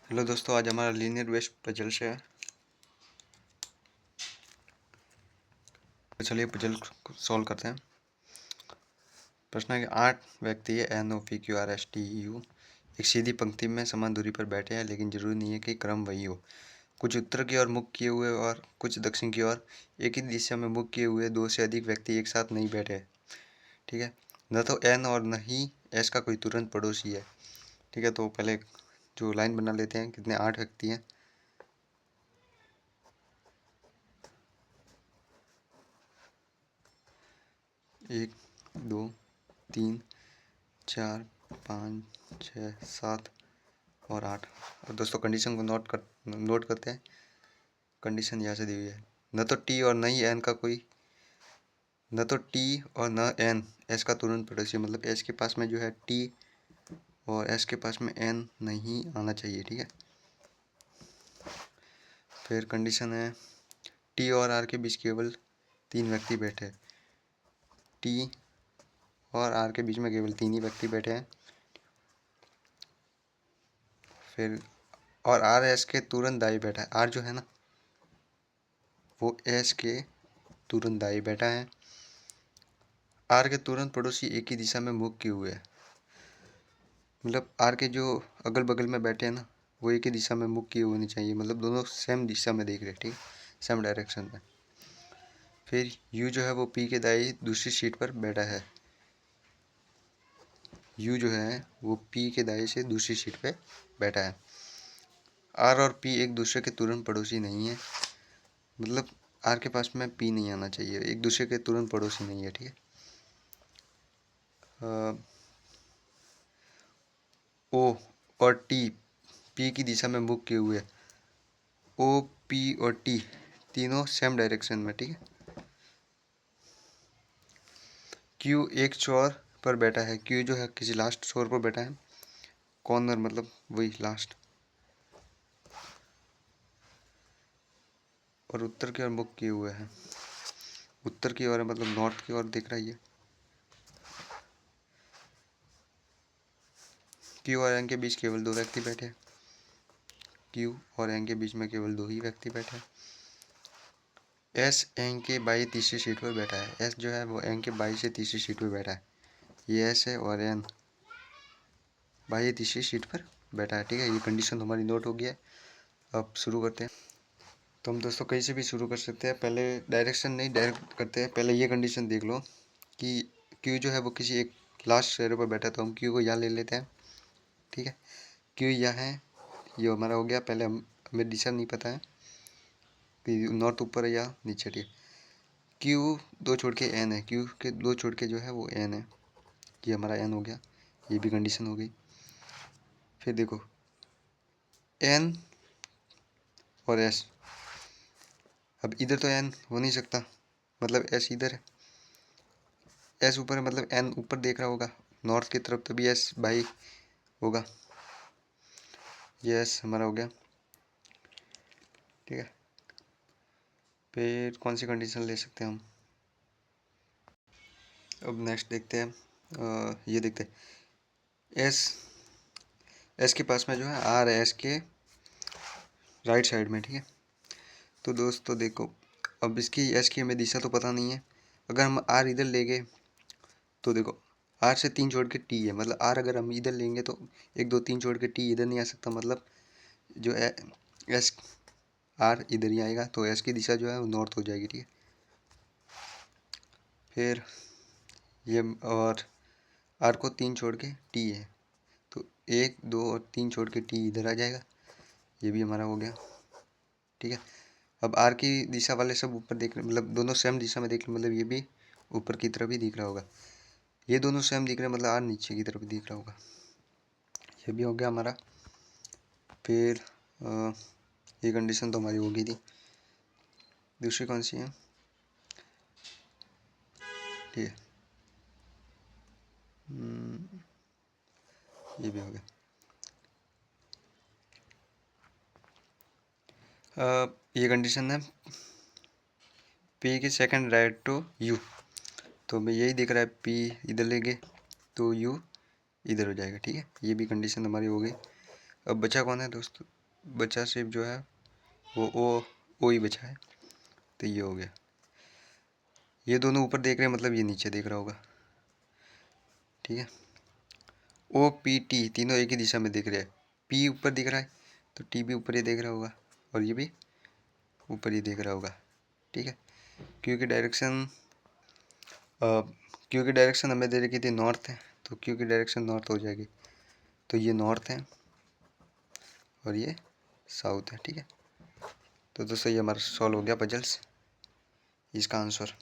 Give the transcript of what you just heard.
Hello दोस्तों, आज हमारा लीनियर बेस्ड पजल से है। तो चलिए पजल सॉल्व करते हैं। प्रश्न है कि 8 व्यक्ति NOPQRSTU एक सीधी पंक्ति में समान दूरी पर बैठे हैं, लेकिन जरूरी नहीं है कि क्रम वही हो। कुछ उत्तर की ओर मुख किए हुए और कुछ दक्षिण की ओर एक ही दिशा में मुख किए हुए 2 से अधिक व्यक्ति एक साथ नहीं बैठे। ठीक है, न तो N और न ही S का कोई तुरंत पड़ोसी है। ठीक है, तो पहले जो लाइन बना लेते हैं। कितने 8 व्यक्ति हैं। 1 2 3 4 5 6 7 और 8। और दोस्तों कंडीशन को नोट करते हैं। कंडीशन यहाँ से दी हुई है, न तो टी और न ही एन का कोई, न तो टी और न एन एस का तुरंत पड़ोसी, मतलब एस के पास में जो है टी और एस के पास में एन नहीं आना चाहिए। ठीक है, फिर कंडीशन है टी और आर के बीच केवल 3 व्यक्ति बैठे। टी और आर के बीच में केवल 3 ही व्यक्ति बैठे हैं। फिर और आर एस के तुरंत दाई बैठा है। आर जो है ना, वो एस के तुरंत दाई बैठा है। आर के तुरंत पड़ोसी एक ही दिशा में मुख किए हुए हैं, मतलब आर के जो अगल बगल में बैठे हैं ना, वो एक ही दिशा में मुख किए होने चाहिए, मतलब दोनों सेम दिशा में देख रहे हैं। ठीक, सेम डायरेक्शन में। फिर यू जो है वो पी के दाई दूसरी सीट पर बैठा है। यू जो है वो पी के दाई से दूसरी सीट पे बैठा है। आर और पी एक दूसरे के तुरंत पड़ोसी नहीं है, मतलब आर के पास में पी नहीं आना चाहिए, एक दूसरे के तुरंत पड़ोसी नहीं है। ठीक है, ओ और टी पी की दिशा में मुख किए हुए। ओ पी और टी तीनों सेम डायरेक्शन में। ठीक है, क्यू एक छोर पर बैठा है। क्यू जो है किसी लास्ट छोर पर बैठा है, कॉर्नर मतलब वही लास्ट। और उत्तर की ओर मुख किए हुए हैं। उत्तर की ओर है, मतलब नॉर्थ की ओर दिख रहा है। क्यू और एन के बीच केवल 2 व्यक्ति बैठे हैं। क्यू और एन के बीच में केवल 2 ही व्यक्ति बैठे हैं। एस एन के बाई तीसरी सीट पर बैठा है। एस जो है वो एन के बाई से तीसरी सीट पर बैठा है। ये एस है और एन बाई तीसरी सीट पर बैठा है। ठीक है, ये कंडीशन हमारी नोट हो गया है। अब शुरू करते हैं। तो हम दोस्तों कहीं से भी शुरू कर सकते हैं। पहले डायरेक्शन नहीं, डायरेक्ट करते हैं। पहले ये कंडीशन देख लो कि क्यू जो है वो किसी एक लास्ट शेयर पर बैठा, तो हम क्यू को यहाँ ले लेते हैं। ठीक है, क्यू यहाँ है, ये हमारा हो गया। पहले हमें दिशा नहीं पता है कि नॉर्थ ऊपर है या नीचे। ठीक है, क्यू 2 छोड़ के एन है। क्यू के 2 छोड़ के जो है वो एन है, ये हमारा एन हो गया। ये भी कंडीशन हो गई। फिर देखो एन और एस, अब इधर तो एन हो नहीं सकता, मतलब एस इधर है। एस ऊपर है, मतलब एन ऊपर देख रहा होगा नॉर्थ की तरफ, तभी एस बाई होगा। ये एस हमारा हो गया। ठीक है, फिर कौन सी कंडीशन ले सकते हैं हम। अब नेक्स्ट देखते हैं। ये देखते हैं एस के पास में जो है आर है, एस के राइट साइड में। ठीक है, तो दोस्तों देखो, अब इसकी एस की हमें दिशा तो पता नहीं है। अगर हम आर इधर ले गए तो देखो आर से 3 छोड़ के टी है, मतलब आर अगर हम इधर लेंगे तो 1 2 3 छोड़ के टी इधर नहीं आ सकता, मतलब जो एस आर इधर ही आएगा, तो एस की दिशा जो है वो नॉर्थ हो जाएगी। ठीक है, फिर ये और आर को 3 छोड़ के टी है, तो 1 2 और 3 छोड़ के टी इधर आ जाएगा। ये भी हमारा हो गया। ठीक है, अब आर की दिशा वाले सब ऊपर देख रहे, मतलब दोनों सेम दिशा में देख रहे, मतलब ये भी ऊपर की तरफ ही दिख रहा होगा। ये दोनों सेम दिख रहे हैं, मतलब आर नीचे की तरफ दिख रहा होगा। ये भी हो गया हमारा। फिर ये कंडीशन तो हमारी हो गई थी। दूसरी कौन सी है। ठीक है, ये भी हो गया। ये कंडीशन है पी की सेकंड राइट टू यू, तो हमें यही दिख रहा है। पी इधर लेंगे तो यू इधर हो जाएगा। ठीक है, ये भी कंडीशन हमारी हो गई। अब बचा कौन है दोस्तों, बचा शेप जो है वो ओ ही बचा है, तो ये हो गया। ये दोनों ऊपर देख रहे हैं मतलब ये नीचे देख रहा होगा, ठीक है। ओ पी टी तीनों एक ही दिशा में दिख रहे हैं, पी ऊपर दिख रहा है तो टी भी ऊपर ही देख रहा होगा और ये भी ऊपर ही देख रहा होगा, ठीक है। क्योंकि डायरेक्शन हमें दे रखी थी नॉर्थ है, तो क्योंकि डायरेक्शन नॉर्थ हो जाएगी, तो ये नॉर्थ है और ये साउथ है, ठीक है। तो दोस्तों ये हमारा सॉल्व हो गया पजल्स, इसका आंसर